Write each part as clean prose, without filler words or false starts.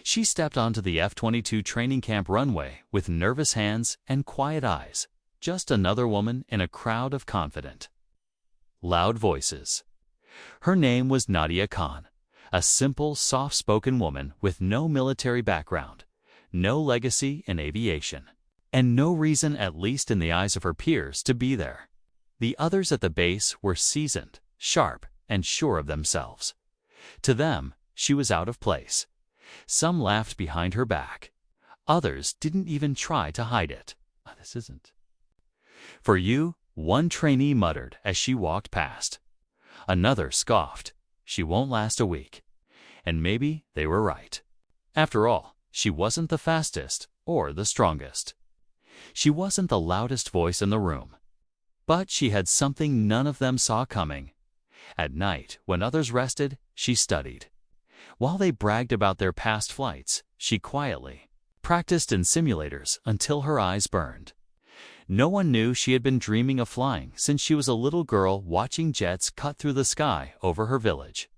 She stepped onto the F-22 training camp runway with nervous hands and quiet eyes, just another woman in a crowd of confident, loud voices. Her name was Nadia Khan, a simple, soft-spoken woman with no military background, no legacy in aviation, and no reason, at least in the eyes of her peers, to be there. The others at the base were seasoned, sharp, and sure of themselves. To them, she was out of place. Some laughed behind her back. Others didn't even try to hide it. This isn't for you, one trainee muttered as she walked past. Another scoffed. She won't last a week. And maybe they were right. After all, she wasn't the fastest or the strongest. She wasn't the loudest voice in the room. But she had something none of them saw coming. At night, when others rested, she studied. While they bragged about their past flights, she quietly practiced in simulators until her eyes burned. No one knew she had been dreaming of flying since she was a little girl watching jets cut through the sky over her village.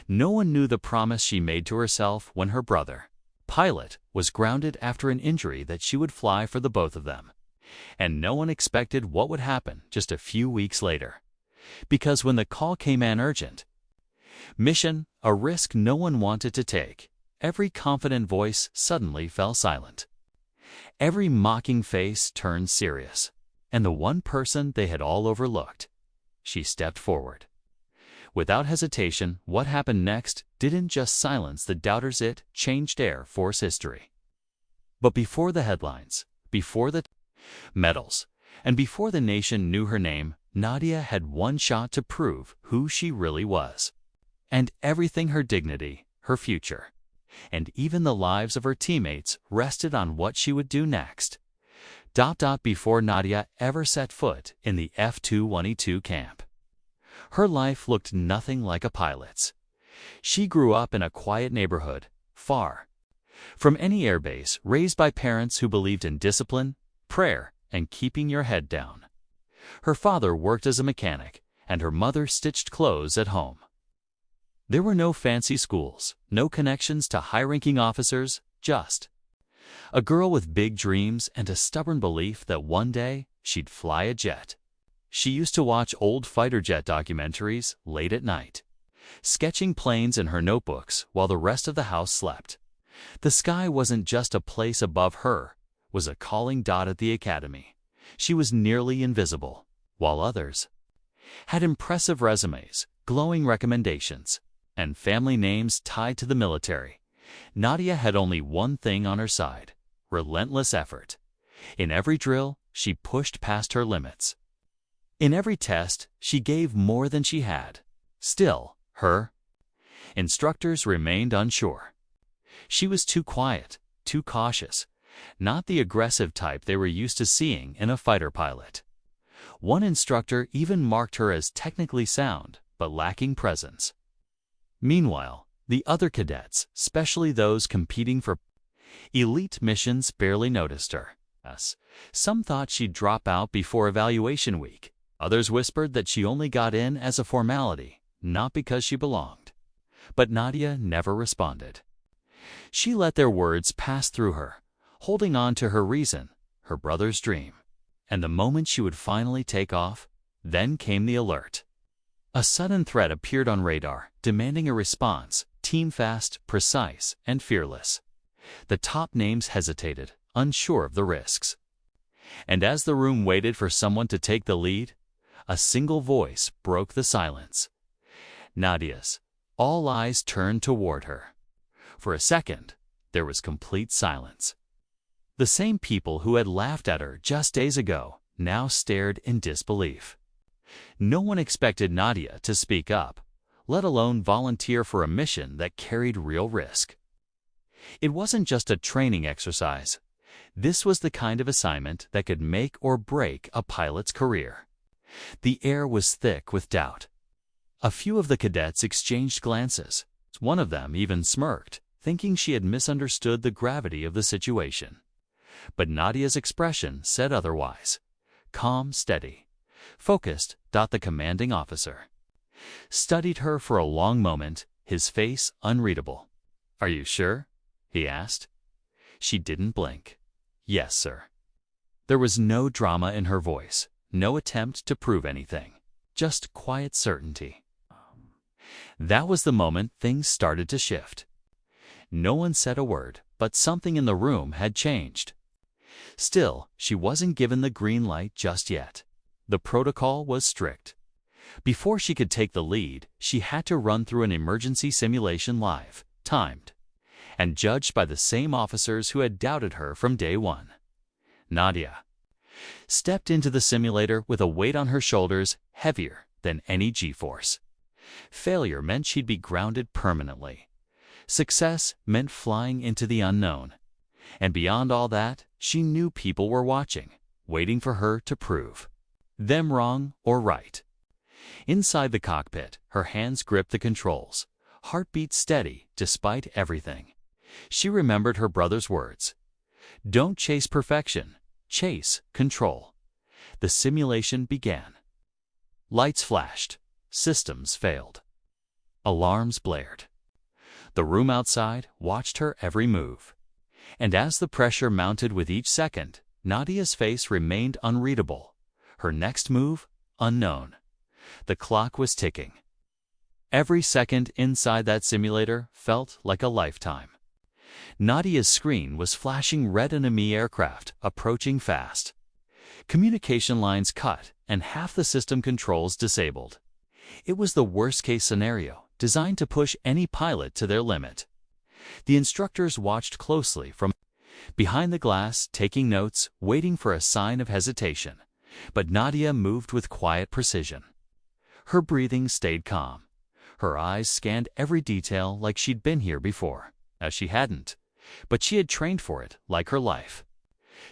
No one knew the promise she made to herself when her brother, pilot, was grounded after an injury that she would fly for the both of them. And no one expected what would happen just a few weeks later. Because when the call came in urgent mission, a risk no one wanted to take, every confident voice suddenly fell silent. Every mocking face turned serious, and the one person they had all overlooked, she stepped forward. Without hesitation, what happened next didn't just silence the doubters, it changed Air Force history. But before the headlines, before the medals, and before the nation knew her name, Nadia had one shot to prove who she really was. And everything, her dignity, her future, and even the lives of her teammates rested on what she would do next. Before Nadia ever set foot in the F-22 camp, her life looked nothing like a pilot's. She grew up in a quiet neighborhood, far from any airbase, raised by parents who believed in discipline, prayer, and keeping your head down. Her father worked as a mechanic, and her mother stitched clothes at home. There were no fancy schools, no connections to high-ranking officers, just a girl with big dreams and a stubborn belief that one day she'd fly a jet. She used to watch old fighter jet documentaries late at night, sketching planes in her notebooks while the rest of the house slept. The sky wasn't just a place above her, it was a calling dot at the academy. She was nearly invisible, while others had impressive resumes, glowing recommendations, and family names tied to the military. Nadia had only one thing on her side: relentless effort. In every drill, she pushed past her limits. In every test, she gave more than she had. Still, her instructors remained unsure. She was too quiet, too cautious, not the aggressive type they were used to seeing in a fighter pilot. One instructor even marked her as technically sound, but lacking presence. Meanwhile, the other cadets, especially those competing for elite missions, barely noticed her. Some thought she'd drop out before evaluation week. Others whispered that she only got in as a formality, not because she belonged. But Nadia never responded. She let their words pass through her, holding on to her reason, her brother's dream. And the moment she would finally take off, then came the alert. A sudden threat appeared on radar, demanding a response, team fast, precise, and fearless. The top names hesitated, unsure of the risks. And as the room waited for someone to take the lead, a single voice broke the silence. Nadia's. All eyes turned toward her. For a second, there was complete silence. The same people who had laughed at her just days ago now stared in disbelief. No one expected Nadia to speak up, let alone volunteer for a mission that carried real risk. It wasn't just a training exercise. This was the kind of assignment that could make or break a pilot's career. The air was thick with doubt. A few of the cadets exchanged glances. One of them even smirked, thinking she had misunderstood the gravity of the situation. But Nadia's expression said otherwise. Calm, steady, focused. The commanding officer studied her for a long moment, his face unreadable. "Are you sure?" he asked. She didn't blink. Yes, sir. There was no drama in her voice, no attempt to prove anything, just quiet certainty. That was the moment things started to shift. No one said a word, but something in the room had changed. Still, she wasn't given the green light just yet. The protocol was strict. Before she could take the lead, she had to run through an emergency simulation live, timed, and judged by the same officers who had doubted her from day one. Nadia stepped into the simulator with a weight on her shoulders heavier than any G-force. Failure meant she'd be grounded permanently. Success meant flying into the unknown. And beyond all that, she knew people were watching, waiting for her to prove them wrong or right. Inside the cockpit, her hands gripped the controls, heartbeat steady despite everything. She remembered her brother's words. Don't chase perfection, chase control. The simulation began. Lights flashed. Systems failed. Alarms blared. The room outside watched her every move. And as the pressure mounted with each second, Nadia's face remained unreadable. Her next move, unknown. The clock was ticking. Every second inside that simulator felt like a lifetime. Nadia's screen was flashing red enemy aircraft approaching fast. Communication lines cut and half the system controls disabled. It was the worst-case scenario, designed to push any pilot to their limit. The instructors watched closely from behind the glass, taking notes, waiting for a sign of hesitation. But Nadia moved with quiet precision. Her breathing stayed calm. Her eyes scanned every detail like she'd been here before, as she hadn't. But she had trained for it like her life.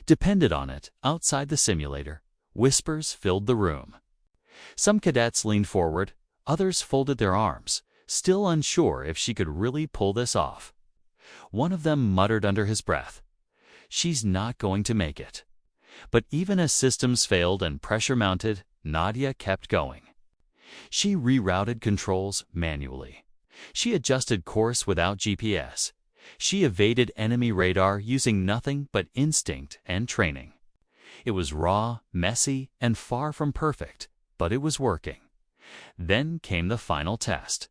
Depended on it, outside the simulator, whispers filled the room. Some cadets leaned forward, others folded their arms, still unsure if she could really pull this off. One of them muttered under his breath, "She's not going to make it." But even as systems failed and pressure mounted, Nadia kept going. She rerouted controls manually. She adjusted course without GPS. She evaded enemy radar using nothing but instinct and training. It was raw, messy, and far from perfect, but it was working. Then came the final test.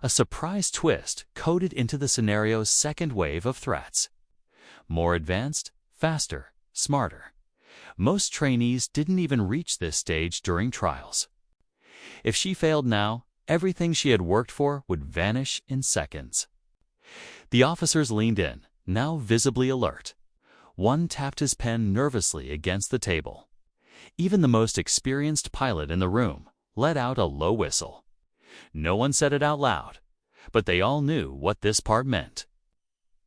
A surprise twist coded into the scenario's second wave of threats. More advanced, faster, smarter. Most trainees didn't even reach this stage during trials. If she failed now, everything she had worked for would vanish in seconds. The officers leaned in, now visibly alert. One tapped his pen nervously against the table. Even the most experienced pilot in the room let out a low whistle. No one said it out loud, but they all knew what this part meant.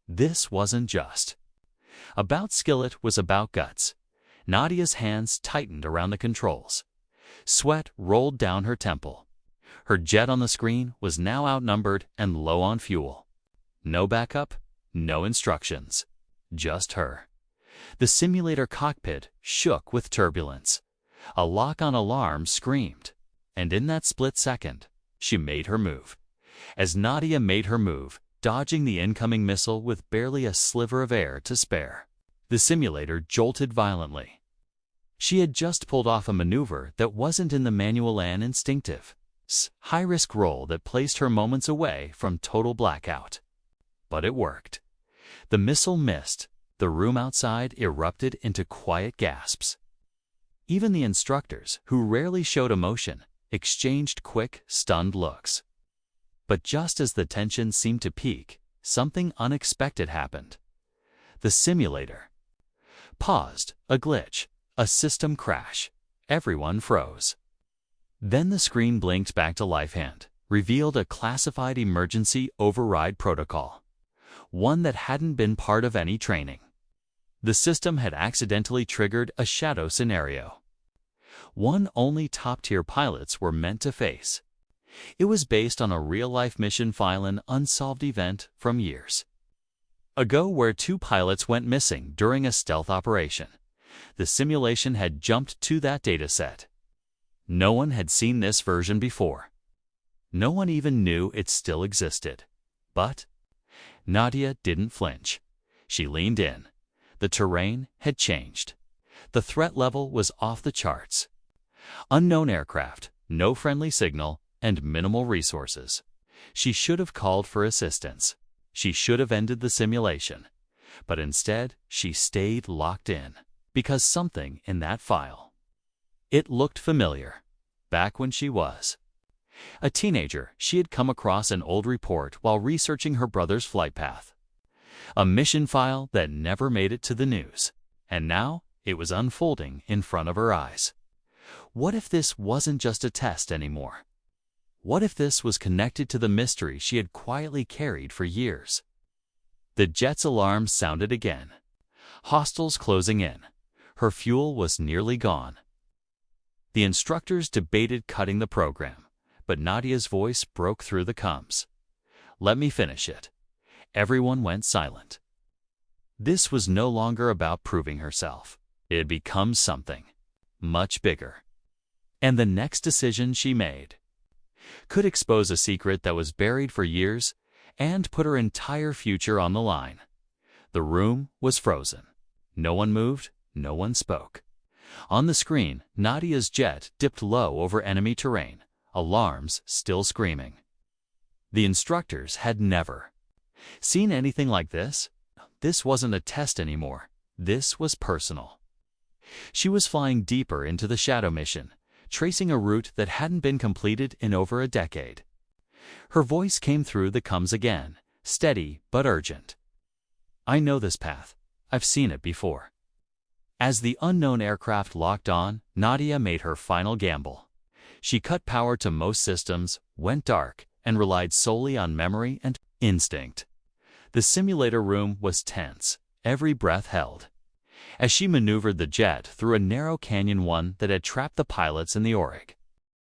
This wasn't just about skill, it was about guts. Nadia's hands tightened around the controls. Sweat rolled down her temple. Her jet on the screen was now outnumbered and low on fuel. No backup, no instructions, just her. The simulator cockpit shook with turbulence. A lock-on alarm screamed, and in that split second, she made her move. As Nadia made her move, dodging the incoming missile with barely a sliver of air to spare, the simulator jolted violently. She had just pulled off a maneuver that wasn't in the manual and instinctive, high-risk role that placed her moments away from total blackout. But it worked. The missile missed. The room outside erupted into quiet gasps. Even the instructors, who rarely showed emotion, exchanged quick, stunned looks. But just as the tension seemed to peak, something unexpected happened. The simulator paused, a glitch, a system crash. Everyone froze. Then the screen blinked back to life and revealed a classified emergency override protocol, one that hadn't been part of any training. The system had accidentally triggered a shadow scenario, one only top-tier pilots were meant to face. It was based on a real-life mission file, an unsolved event from years ago where 2 pilots went missing during a stealth operation. The simulation had jumped to that dataset. No one had seen this version before. No one even knew it still existed. But Nadia didn't flinch. She leaned in. The terrain had changed. The threat level was off the charts. Unknown aircraft, no friendly signal, and minimal resources. She should have called for assistance. She should have ended the simulation. But instead, she stayed locked in. Because something in that file. It looked familiar. Back when she was a teenager, she had come across an old report while researching her brother's flight path. A mission file that never made it to the news. And now, it was unfolding in front of her eyes. What if this wasn't just a test anymore? What if this was connected to the mystery she had quietly carried for years? The jet's alarm sounded again. Hostiles closing in. Her fuel was nearly gone. The instructors debated cutting the program, but Nadia's voice broke through the comms. "Let me finish it." Everyone went silent. This was no longer about proving herself. It had become something much bigger. And the next decision she made could expose a secret that was buried for years and put her entire future on the line. The room was frozen. No one moved, no one spoke. On the screen, Nadia's jet dipped low over enemy terrain, alarms still screaming. The instructors had never seen anything like this. This wasn't a test anymore. This was personal. She was flying deeper into the shadow mission, tracing a route that hadn't been completed in over a decade. Her voice came through the comms again, steady but urgent. "I know this path. I've seen it before." As the unknown aircraft locked on, Nadia made her final gamble. She cut power to most systems, went dark, and relied solely on memory and instinct. The simulator room was tense, every breath held. As she maneuvered the jet through a narrow canyon, one that had trapped the pilots in the Orig,